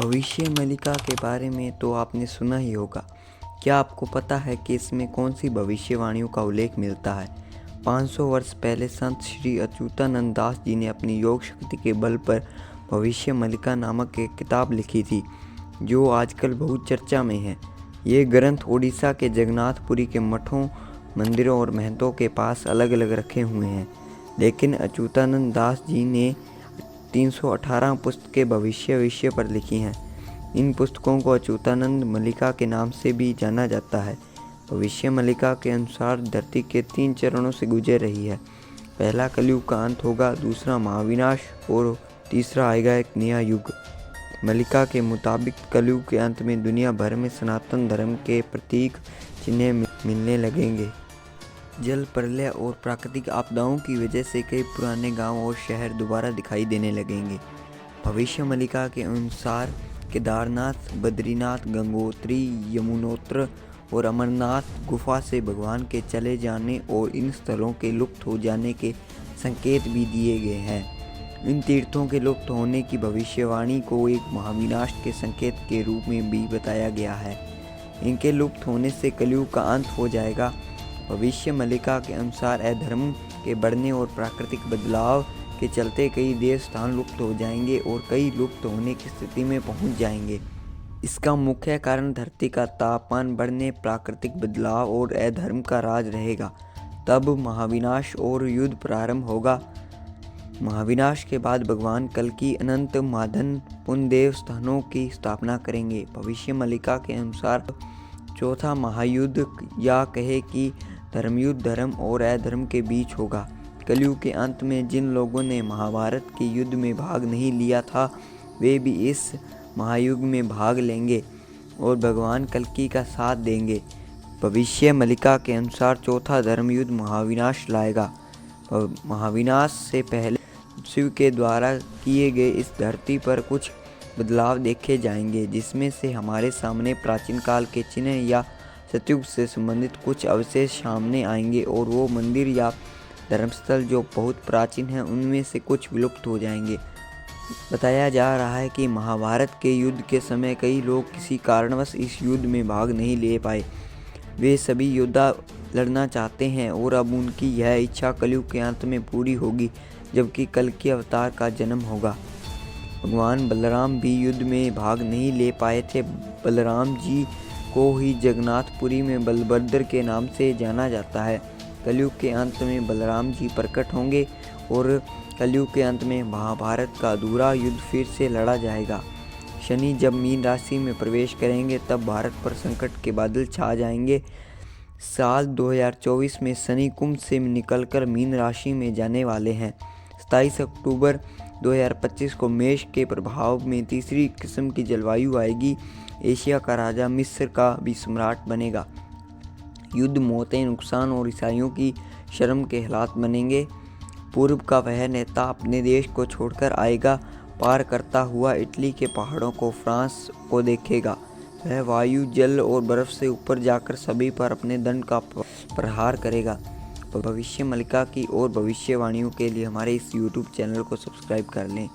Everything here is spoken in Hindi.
भविष्य मलिका के बारे में तो आपने सुना ही होगा। क्या आपको पता है कि इसमें कौन सी भविष्यवाणियों का उल्लेख मिलता है? 500 वर्ष पहले संत श्री अच्युतानंद दास जी ने अपनी योग शक्ति के बल पर भविष्य मलिका नामक एक किताब लिखी थी, जो आजकल बहुत चर्चा में है। ये ग्रंथ उड़ीसा के जगन्नाथपुरी के मठों, मंदिरों और महंतों के पास अलग अलग रखे हुए हैं, लेकिन अच्युतानंद दास जी ने 318 पुस्तकें भविष्य विषय पर लिखी हैं। इन पुस्तकों को अच्युतानंद मलिका के नाम से भी जाना जाता है। भविष्य मलिका के अनुसार धरती के 3 चरणों से गुजर रही है। पहला कलयुग का अंत होगा, दूसरा महाविनाश और तीसरा आएगा एक नया युग। मलिका के मुताबिक कलयुग के अंत में दुनिया भर में सनातन धर्म के प्रतीक चिन्ह मिलने लगेंगे। जल प्रलय और प्राकृतिक आपदाओं की वजह से कई पुराने गांव और शहर दोबारा दिखाई देने लगेंगे। भविष्य मलिका के अनुसार केदारनाथ, बद्रीनाथ, गंगोत्री, यमुनोत्र और अमरनाथ गुफा से भगवान के चले जाने और इन स्थलों के लुप्त हो जाने के संकेत भी दिए गए हैं। इन तीर्थों के लुप्त होने की भविष्यवाणी को एक महाविनाश के संकेत के रूप में भी बताया गया है। इनके लुप्त होने से कलयुग का अंत हो जाएगा। भविष्य मलिका के अनुसार अधर्म के बढ़ने और प्राकृतिक बदलाव के चलते कई देश स्थान लुप्त हो जाएंगे और कई लुप्त होने की स्थिति में पहुंच जाएंगे। इसका मुख्य कारण धरती का तापमान बढ़ने, प्राकृतिक बदलाव और अधर्म का राज रहेगा। तब महाविनाश और युद्ध प्रारंभ होगा। महाविनाश के बाद भगवान कल्कि अनंत माधन पुण्य देव स्थानों की स्थापना करेंगे। भविष्य मलिका के अनुसार चौथा महायुद्ध, या कहे कि धर्मयुद्ध, धर्म और अधर्म के बीच होगा। कलयुग के अंत में जिन लोगों ने महाभारत के युद्ध में भाग नहीं लिया था, वे भी इस महायुद्ध में भाग लेंगे और भगवान कल्कि का साथ देंगे। भविष्य मलिका के अनुसार चौथा धर्मयुद्ध महाविनाश लाएगा। महाविनाश से पहले शिव के द्वारा किए गए इस धरती पर कुछ बदलाव देखे जाएंगे, जिसमें से हमारे सामने प्राचीन काल के चिन्ह या सतयुग से संबंधित कुछ अवशेष सामने आएंगे और वो मंदिर या धर्मस्थल जो बहुत प्राचीन हैं उनमें से कुछ विलुप्त हो जाएंगे। बताया जा रहा है कि महाभारत के युद्ध के समय कई लोग किसी कारणवश इस युद्ध में भाग नहीं ले पाए। वे सभी योद्धा लड़ना चाहते हैं और अब उनकी यह इच्छा कलयुग के अंत में पूरी होगी, जबकि कल्कि अवतार का जन्म होगा। भगवान बलराम भी युद्ध में भाग नहीं ले पाए थे। बलराम जी को ही जगन्नाथपुरी में बलभद्र के नाम से जाना जाता है। कलयुग के अंत में बलराम जी प्रकट होंगे और कलयुग के अंत में महाभारत का अधूरा युद्ध फिर से लड़ा जाएगा। शनि जब मीन राशि में प्रवेश करेंगे तब भारत पर संकट के बादल छा जाएंगे। साल 2024 में शनि कुंभ से निकलकर मीन राशि में जाने वाले हैं। 27 अक्टूबर 2025 को मेष के प्रभाव में तीसरी किस्म की जलवायु आएगी। एशिया का राजा मिस्र का भी सम्राट बनेगा। युद्ध, मौतें, नुकसान और ईसाइयों की शर्म के हालात बनेंगे। पूर्व का वह नेता अपने देश को छोड़कर आएगा, पार करता हुआ इटली के पहाड़ों को, फ्रांस को देखेगा। वह वायु, जल और बर्फ से ऊपर जाकर सभी पर अपने दंड का प्रहार करेगा। भविष्य मलिका की और भविष्यवाणियों के लिए हमारे इस YouTube चैनल को सब्सक्राइब कर लें।